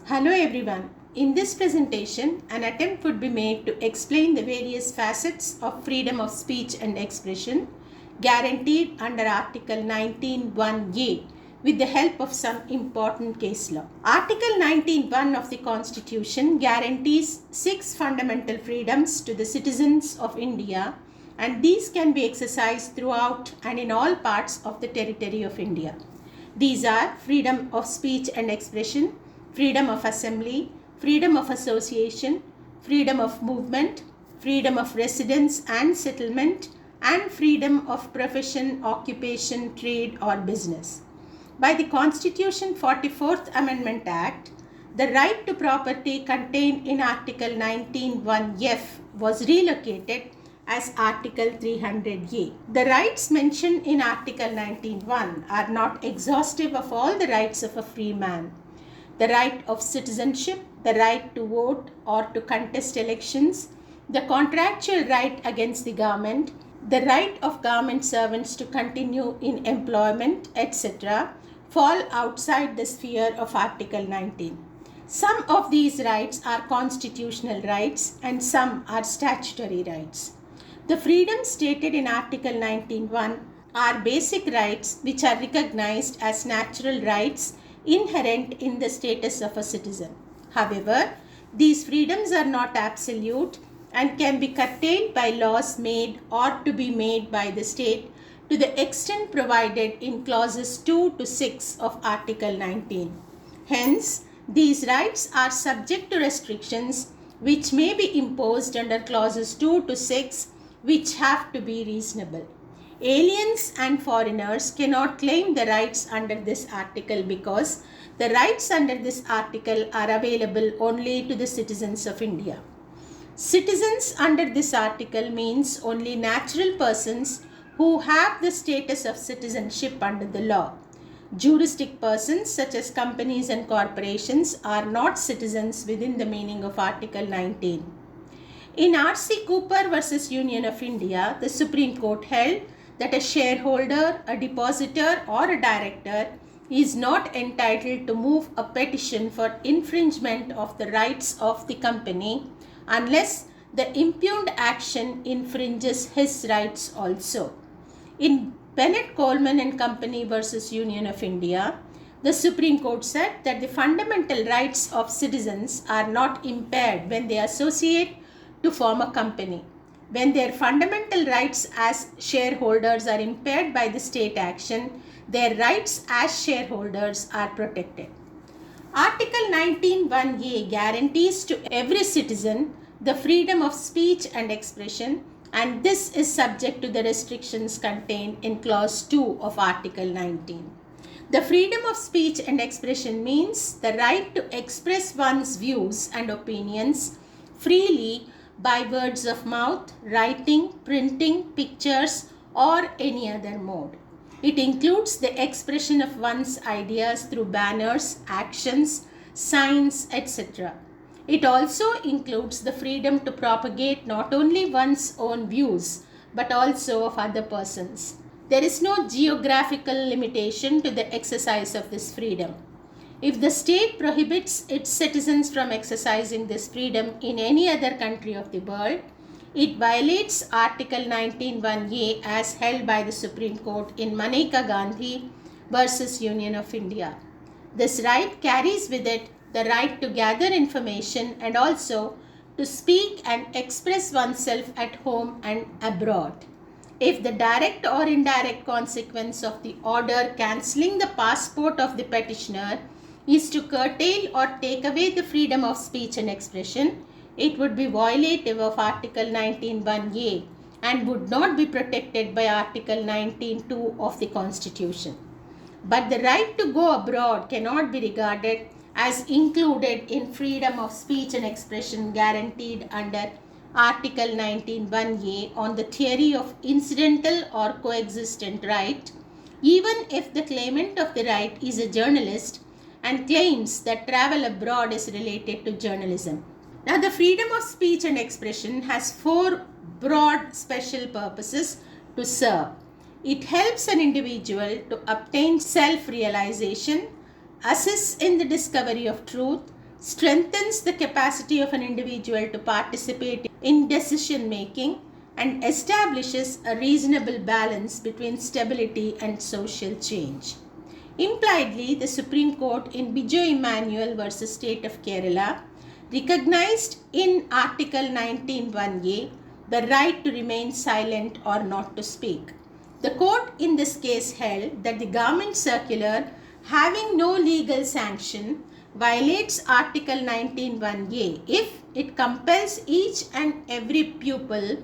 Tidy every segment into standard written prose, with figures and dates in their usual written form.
Hello everyone. In this presentation, an attempt would be made to explain the various facets of freedom of speech and expression guaranteed under Article 19(1)(a) with the help of some important case law. Article 19(1) of the Constitution guarantees 6 fundamental freedoms to the citizens of India, and these can be exercised throughout and in all parts of the territory of India. These are freedom of speech and expression, freedom of assembly, freedom of association, freedom of movement, freedom of residence and settlement, and freedom of profession, occupation, trade or business. By the Constitution 44th Amendment Act, the right to property contained in Article 19(1)(f) was relocated as Article 300(a). The rights mentioned in Article 19(1) are not exhaustive of all the rights of a free man. The right of citizenship, the right to vote or to contest elections, the contractual right against the government, the right of government servants to continue in employment, etc., fall outside the sphere of Article 19. Some of these rights are constitutional rights and some are statutory rights. The freedoms stated in Article 19(1) are basic rights which are recognized as natural rights inherent in the status of a citizen. However, these freedoms are not absolute and can be curtailed by laws made or to be made by the state to the extent provided in clauses 2 to 6 of Article 19. Hence, these rights are subject to restrictions which may be imposed under clauses 2 to 6, which have to be reasonable. Aliens and foreigners cannot claim the rights under this article because the rights under this article are available only to the citizens of India. Citizens under this article means only natural persons who have the status of citizenship under the law. Juristic persons such as companies and corporations are not citizens within the meaning of Article 19. In R.C. Cooper versus Union of India, the Supreme Court held that a shareholder, a depositor or a director is not entitled to move a petition for infringement of the rights of the company unless the impugned action infringes his rights also. In Bennett Coleman and Company versus Union of India, the Supreme Court said that the fundamental rights of citizens are not impaired when they associate to form a company. When their fundamental rights as shareholders are impaired by the state action, their rights as shareholders are protected. Article 19(1)(a) guarantees to every citizen the freedom of speech and expression, and this is subject to the restrictions contained in Clause 2 of Article 19. The freedom of speech and expression means the right to express one's views and opinions freely by words of mouth, writing, printing, pictures, or any other mode. It includes the expression of one's ideas through banners, actions, signs, etc. It also includes the freedom to propagate not only one's own views, but also of other persons. There is no geographical limitation to the exercise of this freedom. If the state prohibits its citizens from exercising this freedom in any other country of the world, it violates Article 19(1)(a) as held by the Supreme Court in Maneka Gandhi versus Union of India. This right carries with it the right to gather information and also to speak and express oneself at home and abroad. If the direct or indirect consequence of the order cancelling the passport of the petitioner is to curtail or take away the freedom of speech and expression, it would be violative of Article 19(1)(a) and would not be protected by Article 19(2) of the Constitution. But the right to go abroad cannot be regarded as included in freedom of speech and expression guaranteed under Article 19(1)(a) on the theory of incidental or coexistent right, even if the claimant of the right is a journalist and claims that travel abroad is related to journalism. Now, the freedom of speech and expression has 4 broad special purposes to serve. It helps an individual to obtain self-realization, assists in the discovery of truth, strengthens the capacity of an individual to participate in decision making, and establishes a reasonable balance between stability and social change. Impliedly, the Supreme Court in Bijoy Emmanuel versus State of Kerala recognized in Article 19(1)(a) the right to remain silent or not to speak. The court in this case held that the government circular, having no legal sanction, violates Article 19(1)(a) if it compels each and every pupil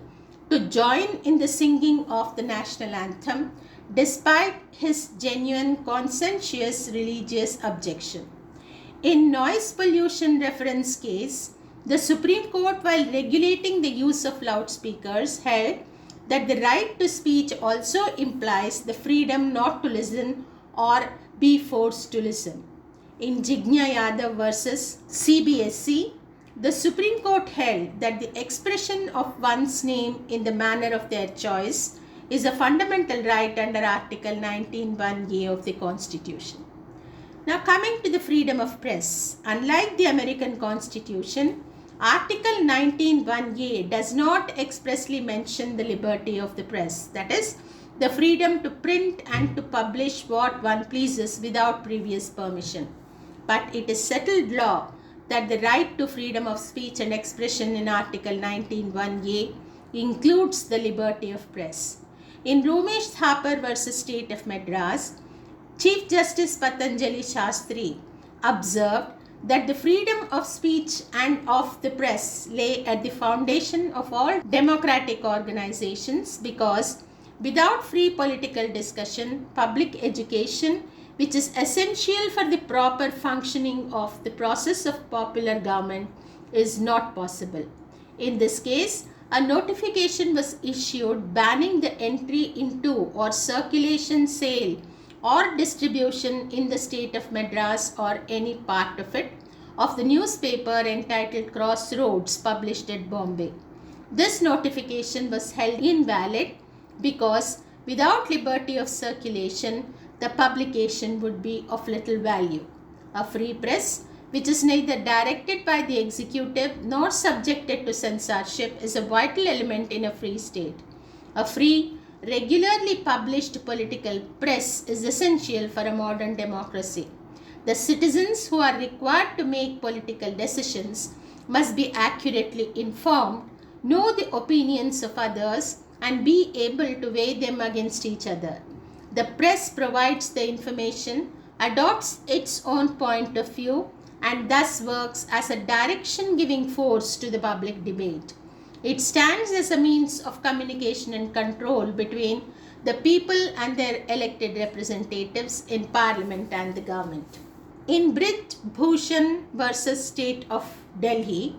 to join in the singing of the national anthem despite his genuine conscientious religious objection. In noise pollution reference case, the Supreme Court, while regulating the use of loudspeakers, held that the right to speech also implies the freedom not to listen or be forced to listen. In Jignya Yadav versus CBSE, the Supreme Court held that the expression of one's name in the manner of their choice is a fundamental right under Article 19(1)(a) of the Constitution. Now coming to the freedom of press, unlike the American Constitution, Article 19(1)(a) does not expressly mention the liberty of the press, that is, the freedom to print and to publish what one pleases without previous permission. But it is settled law that the right to freedom of speech and expression in Article 19(1)(a) includes the liberty of press. In Romesh Thapar versus State of Madras, Chief Justice Patanjali Shastri observed that the freedom of speech and of the press lay at the foundation of all democratic organizations, because without free political discussion, public education, which is essential for the proper functioning of the process of popular government, is not possible. In this case, a notification was issued banning the entry into or circulation, sale or distribution in the state of Madras or any part of it of the newspaper entitled Crossroads, published at Bombay. This notification was held invalid because without liberty of circulation, the publication would be of little value. A free press, which is neither directed by the executive nor subjected to censorship, is a vital element in a free state. A free, regularly published political press is essential for a modern democracy. The citizens who are required to make political decisions must be accurately informed, know the opinions of others, and be able to weigh them against each other. The press provides the information, adopts its own point of view, and thus works as a direction-giving force to the public debate. It stands as a means of communication and control between the people and their elected representatives in Parliament and the government. In Brij Bhushan versus State of Delhi,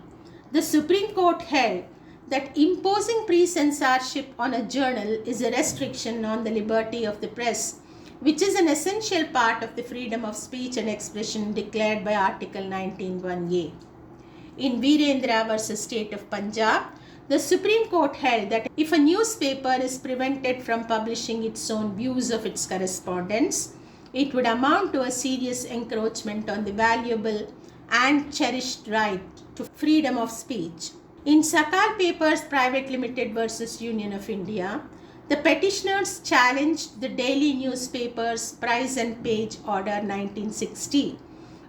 the Supreme Court held that imposing pre-censorship on a journal is a restriction on the liberty of the press, which is an essential part of the freedom of speech and expression declared by Article 19(1)(a). In Virendra versus State of Punjab, the Supreme Court held that if a newspaper is prevented from publishing its own views of its correspondents, it would amount to a serious encroachment on the valuable and cherished right to freedom of speech. In Sakal Papers Private Limited versus Union of India, the petitioners challenged the daily newspaper's price and page order 1960,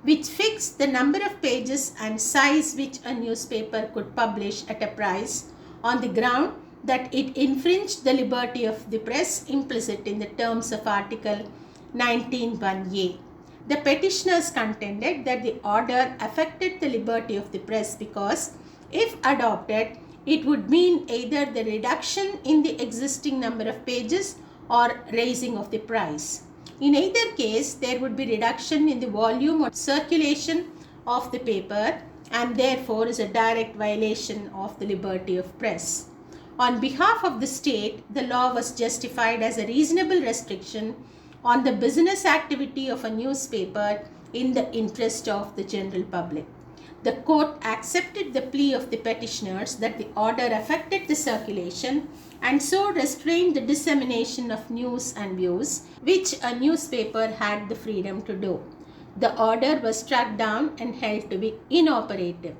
which fixed the number of pages and size which a newspaper could publish at a price on the ground that it infringed the liberty of the press implicit in the terms of Article 19(1)(a). The petitioners contended that the order affected the liberty of the press because, if adopted, it would mean either the reduction in the existing number of pages or raising of the price. In either case, there would be reduction in the volume or circulation of the paper, and therefore is a direct violation of the liberty of press. On behalf of the state, the law was justified as a reasonable restriction on the business activity of a newspaper in the interest of the general public. The court accepted the plea of the petitioners that the order affected the circulation and so restrained the dissemination of news and views, which a newspaper had the freedom to do. The order was struck down and held to be inoperative.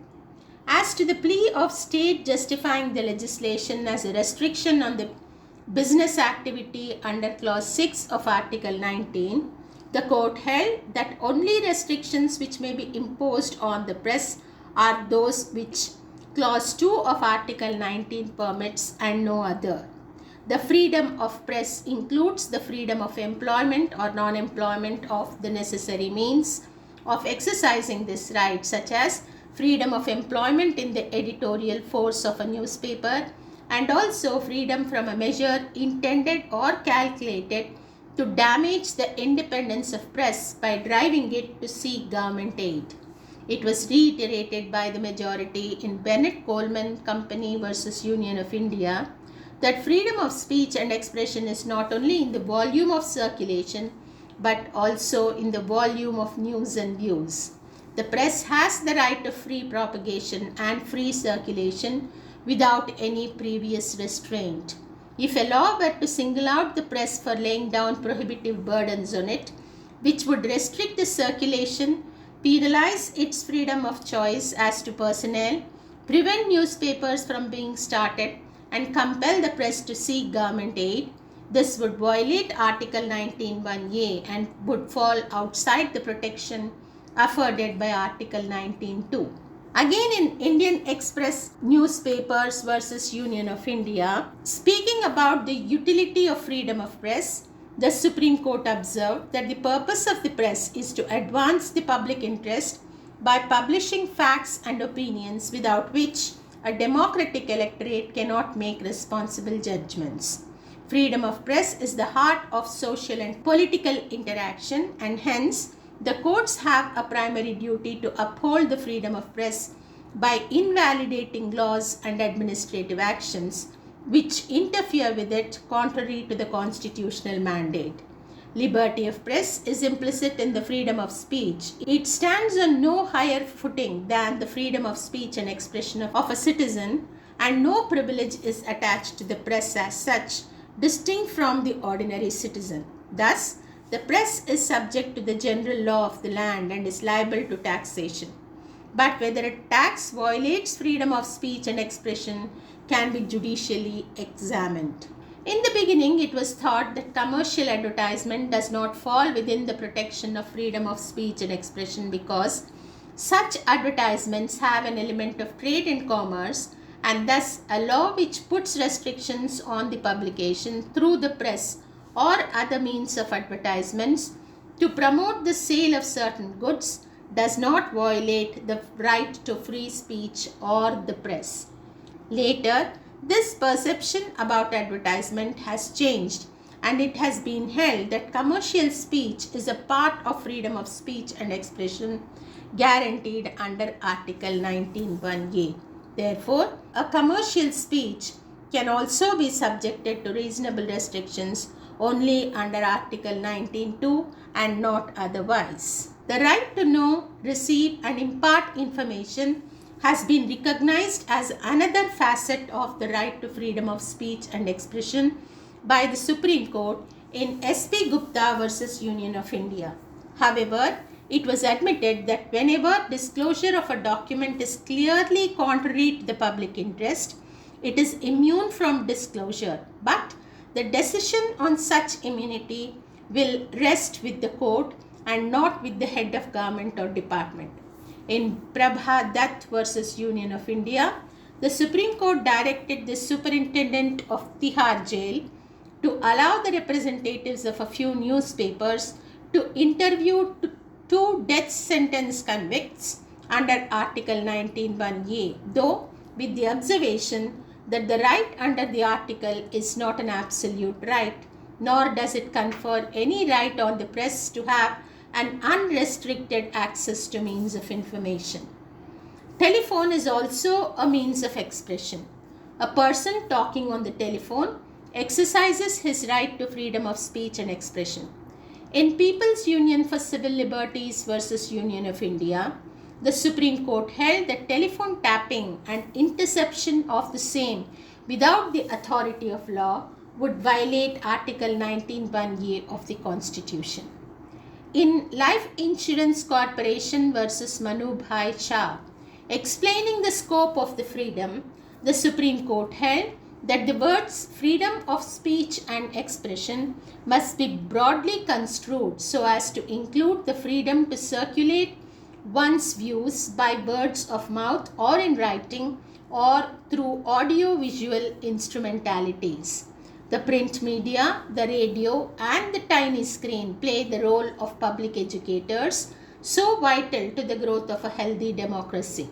As to the plea of state justifying the legislation as a restriction on the business activity under Clause 6 of Article 19, the court held that only restrictions which may be imposed on the press are those which Clause 2 of Article 19 permits and no other. The freedom of press includes the freedom of employment or non-employment of the necessary means of exercising this right, such as freedom of employment in the editorial force of a newspaper, and also freedom from a measure intended or calculated to damage the independence of press by driving it to seek government aid. It was reiterated by the majority in Bennett Coleman Company versus Union of India that freedom of speech and expression is not only in the volume of circulation but also in the volume of news and views. The press has the right of free propagation and free circulation without any previous restraint. If a law were to single out the press for laying down prohibitive burdens on it, which would restrict the circulation, penalize its freedom of choice as to personnel, prevent newspapers from being started, and compel the press to seek government aid, this would violate Article 19(1)(a) and would fall outside the protection afforded by Article 19(2). Again, in Indian Express Newspapers versus Union of India, speaking about the utility of freedom of press, the Supreme Court observed that the purpose of the press is to advance the public interest by publishing facts and opinions without which a democratic electorate cannot make responsible judgments. Freedom of press is the heart of social and political interaction, and hence the courts have a primary duty to uphold the freedom of press by invalidating laws and administrative actions which interfere with it contrary to the constitutional mandate. Liberty of press is implicit in the freedom of speech. It stands on no higher footing than the freedom of speech and expression of a citizen, and no privilege is attached to the press as such, distinct from the ordinary citizen. Thus, the press is subject to the general law of the land and is liable to taxation. But whether a tax violates freedom of speech and expression can be judicially examined. In the beginning, it was thought that commercial advertisement does not fall within the protection of freedom of speech and expression because such advertisements have an element of trade and commerce, and thus a law which puts restrictions on the publication through the press or other means of advertisements to promote the sale of certain goods does not violate the right to free speech or the press. Later, this perception about advertisement has changed, and it has been held that commercial speech is a part of freedom of speech and expression guaranteed under Article 19(1)(a). Therefore, a commercial speech can also be subjected to reasonable restrictions only under Article 19(2) and not otherwise. The right to know, receive, and impart information has been recognized as another facet of the right to freedom of speech and expression by the Supreme Court in S.P. Gupta versus Union of India. However, it was admitted that whenever disclosure of a document is clearly contrary to the public interest, it is immune from disclosure, but the decision on such immunity will rest with the court and not with the head of government or department. In Prabha Dutt versus Union of India, the Supreme Court directed the superintendent of Tihar jail to allow the representatives of a few newspapers to interview two death sentence convicts under Article 19(1)(a), though with the observation that the right under the article is not an absolute right, nor does it confer any right on the press to have an unrestricted access to means of information. Telephone is also a means of expression. A person talking on the telephone exercises his right to freedom of speech and expression. In People's Union for Civil Liberties versus Union of India, the Supreme Court held that telephone tapping and interception of the same without the authority of law would violate Article 19(1)(a) of the Constitution. In Life Insurance Corporation versus Manubhai Shah, explaining the scope of the freedom, the Supreme Court held that the words freedom of speech and expression must be broadly construed so as to include the freedom to circulate one's views by words of mouth or in writing or through audio-visual instrumentalities. The print media, the radio, and the tiny screen play the role of public educators, so vital to the growth of a healthy democracy.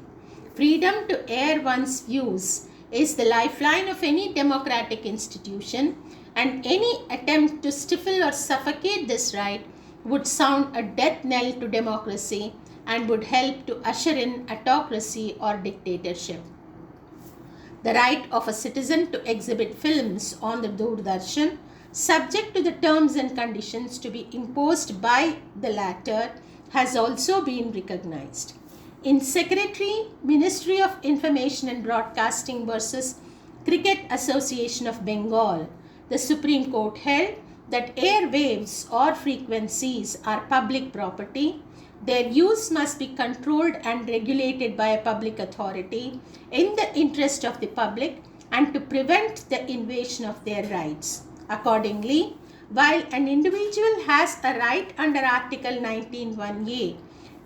Freedom to air one's views is the lifeline of any democratic institution, and any attempt to stifle or suffocate this right would sound a death knell to democracy and would help to usher in autocracy or dictatorship. The right of a citizen to exhibit films on the Doordarshan, subject to the terms and conditions to be imposed by the latter, has also been recognized. In Secretary, Ministry of Information and Broadcasting versus Cricket Association of Bengal, the Supreme Court held that airwaves or frequencies are public property. Their use must be controlled and regulated by a public authority in the interest of the public and to prevent the invasion of their rights. Accordingly, while an individual has a right under Article 19(1)(a)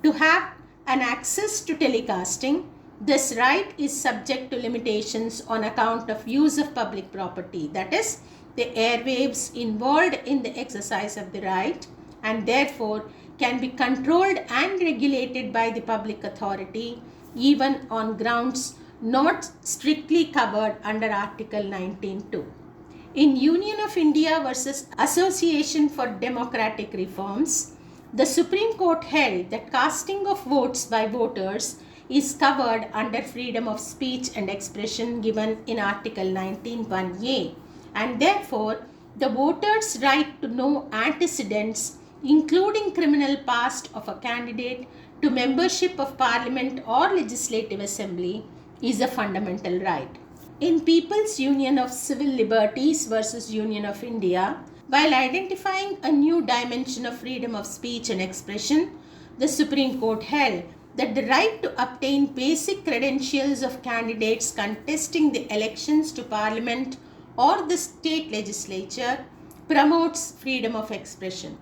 to have an access to telecasting, this right is subject to limitations on account of use of public property, that is, the airwaves involved in the exercise of the right, and therefore can be controlled and regulated by the public authority even on grounds not strictly covered under Article 19(2). In Union of India versus Association for Democratic Reforms, the Supreme Court held that casting of votes by voters is covered under freedom of speech and expression given in Article 19(1)(a), and therefore the voter's right to know antecedents, including criminal past of a candidate to membership of Parliament or Legislative Assembly, is a fundamental right. In People's Union of Civil Liberties versus Union of India, while identifying a new dimension of freedom of speech and expression, the Supreme Court held that the right to obtain basic credentials of candidates contesting the elections to Parliament or the state legislature promotes freedom of expression.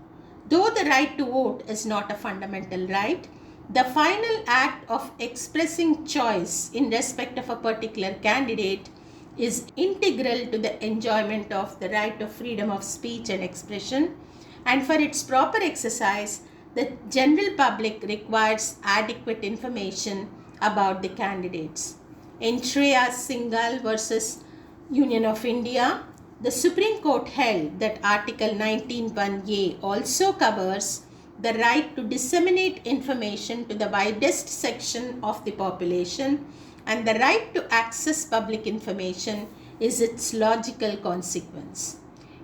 Though the right to vote is not a fundamental right, the final act of expressing choice in respect of a particular candidate is integral to the enjoyment of the right of freedom of speech and expression, and for its proper exercise, the general public requires adequate information about the candidates. In Shreyas Singhal versus Union of India, the Supreme Court held that Article 19(1)(a) also covers the right to disseminate information to the widest section of the population, and the right to access public information is its logical consequence.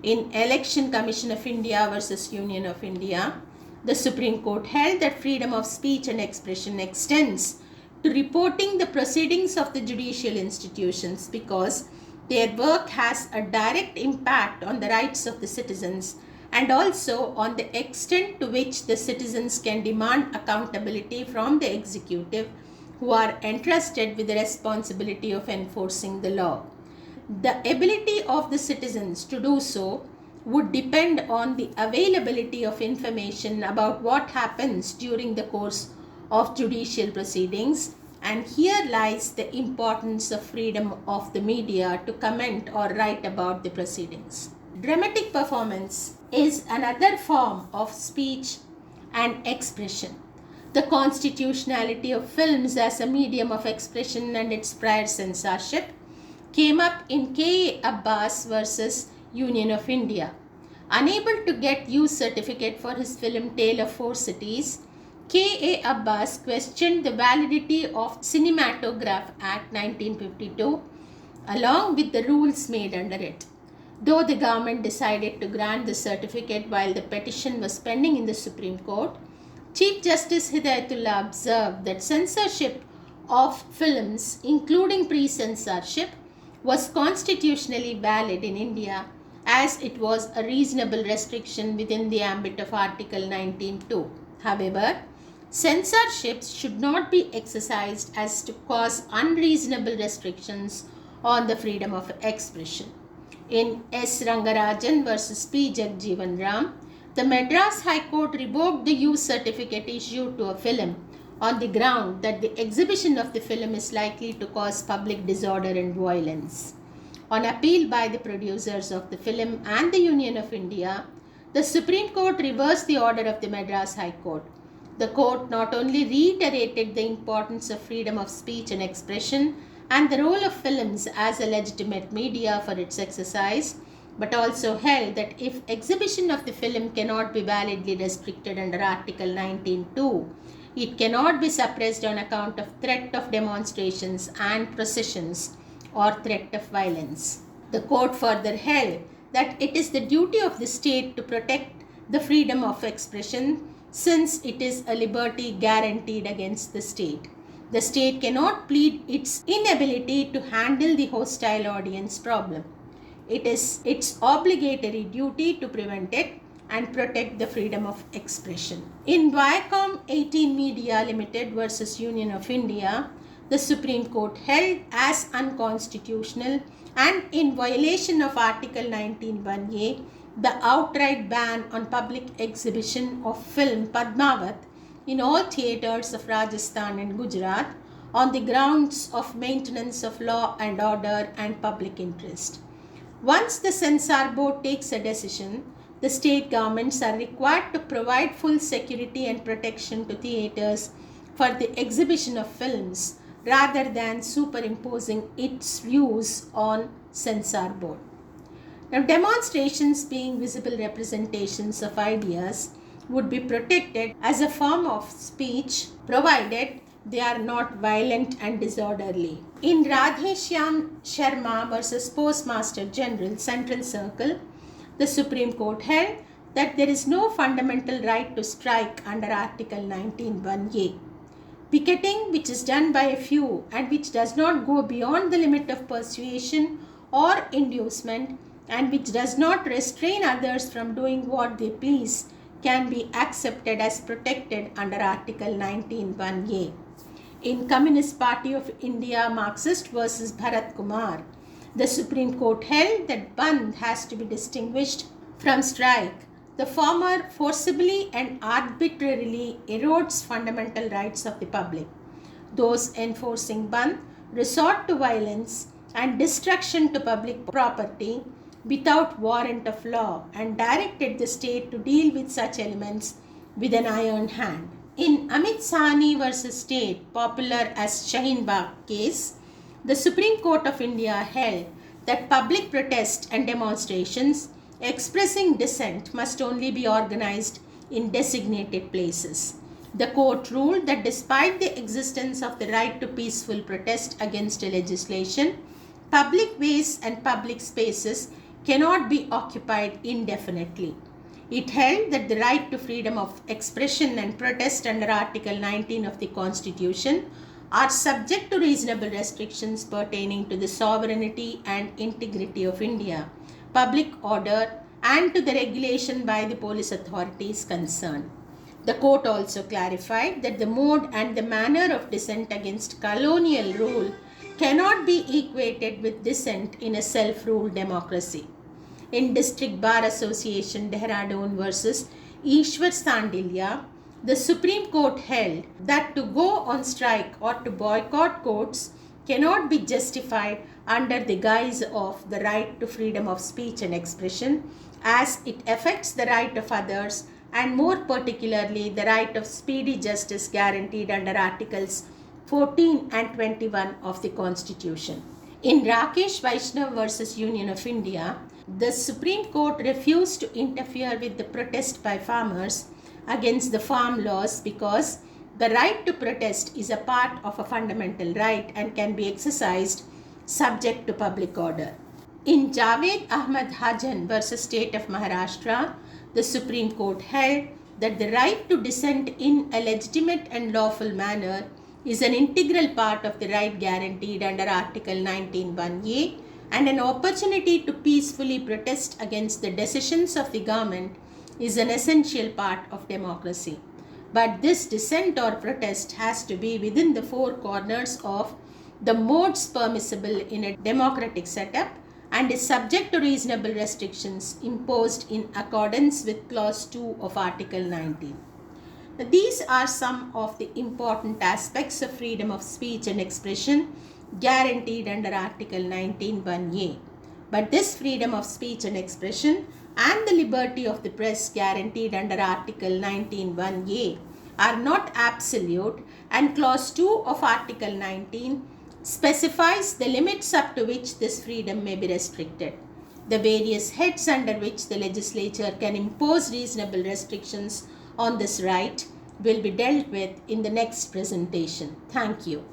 In Election Commission of India versus Union of India, the Supreme Court held that freedom of speech and expression extends to reporting the proceedings of the judicial institutions because their work has a direct impact on the rights of the citizens and also on the extent to which the citizens can demand accountability from the executive who are entrusted with the responsibility of enforcing the law. The ability of the citizens to do so would depend on the availability of information about what happens during the course of judicial proceedings, and here lies the importance of freedom of the media to comment or write about the proceedings. Dramatic performance is another form of speech and expression. The constitutionality of films as a medium of expression and its prior censorship came up in K. A. Abbas versus Union of India. Unable to get use certificate for his film Tale of Four Cities, K. A. Abbas questioned the validity of Cinematograph Act 1952 along with the rules made under it. Though the government decided to grant the certificate while the petition was pending in the Supreme Court, Chief Justice Hidayatullah observed that censorship of films, including pre-censorship, was constitutionally valid in India as it was a reasonable restriction within the ambit of Article 19.2. However, censorship should not be exercised as to cause unreasonable restrictions on the freedom of expression. In S. Rangarajan versus P. Jagjeevan Ram, the Madras High Court revoked the use certificate issued to a film on the ground that the exhibition of the film is likely to cause public disorder and violence. On appeal by the producers of the film and the Union of India, the Supreme Court reversed the order of the Madras High Court. The court not only reiterated the importance of freedom of speech and expression and the role of films as a legitimate media for its exercise, but also held that if exhibition of the film cannot be validly restricted under Article 19.2, it cannot be suppressed on account of threat of demonstrations and processions or threat of violence. The court further held that it is the duty of the state to protect the freedom of expression since it is a liberty guaranteed against the state. The state cannot plead its inability to handle the hostile audience problem. It is its obligatory duty to prevent it and protect the freedom of expression. In Viacom 18 Media Limited versus Union of India, the Supreme Court held as unconstitutional and in violation of Article 19(1)(a) the outright ban on public exhibition of film Padmavat in all theatres of Rajasthan and Gujarat on the grounds of maintenance of law and order and public interest. Once the censor board takes a decision, the state governments are required to provide full security and protection to theatres for the exhibition of films rather than superimposing its views on censor board. Now, demonstrations being visible representations of ideas would be protected as a form of speech provided they are not violent and disorderly. In Radheshyam Sharma versus Postmaster General Central Circle, the Supreme Court held that there is no fundamental right to strike under Article 19(1)(a). Picketing, which is done by a few and which does not go beyond the limit of persuasion or inducement and which does not restrain others from doing what they please, can be accepted as protected under Article 19(1)(a). In Communist Party of India Marxist versus Bharat Kumar, the Supreme Court held that Bandh has to be distinguished from strike. The former forcibly and arbitrarily erodes fundamental rights of the public. Those enforcing Bandh resort to violence and destruction to public property without warrant of law and directed the state to deal with such elements with an iron hand. In Amit Sahni versus State, popular as Shaheen Bagh case, the Supreme Court of India held that public protest and demonstrations expressing dissent must only be organized in designated places. The court ruled that despite the existence of the right to peaceful protest against a legislation, public ways and public spaces cannot be occupied indefinitely. It held that the right to freedom of expression and protest under Article 19 of the Constitution are subject to reasonable restrictions pertaining to the sovereignty and integrity of India, public order, and to the regulation by the police authorities concerned. The court also clarified that the mode and the manner of dissent against colonial rule cannot be equated with dissent in a self-ruled democracy. In District Bar Association Dehradun versus Ishwar Sandilya, the Supreme Court held that to go on strike or to boycott courts cannot be justified under the guise of the right to freedom of speech and expression, as it affects the right of others and more particularly the right of speedy justice guaranteed under Articles 14 and 21 of the Constitution. In Rakesh Vaishnav versus Union of India, the Supreme Court refused to interfere with the protest by farmers against the farm laws because the right to protest is a part of a fundamental right and can be exercised subject to public order. In Javed Ahmad Hajan versus State of Maharashtra, the Supreme Court held that the right to dissent in a legitimate and lawful manner is an integral part of the right guaranteed under Article 19(1)(a) and an opportunity to peacefully protest against the decisions of the government is an essential part of democracy. But this dissent or protest has to be within the four corners of the modes permissible in a democratic setup and is subject to reasonable restrictions imposed in accordance with Clause 2 of Article 19. These are some of the important aspects of freedom of speech and expression guaranteed under Article 19(1)(a). But this freedom of speech and expression and the liberty of the press guaranteed under Article 19(1)(a) are not absolute, and Clause 2 of Article 19 specifies the limits up to which this freedom may be restricted. The various heads under which the legislature can impose reasonable restrictions on this right will be dealt with in the next presentation. Thank you.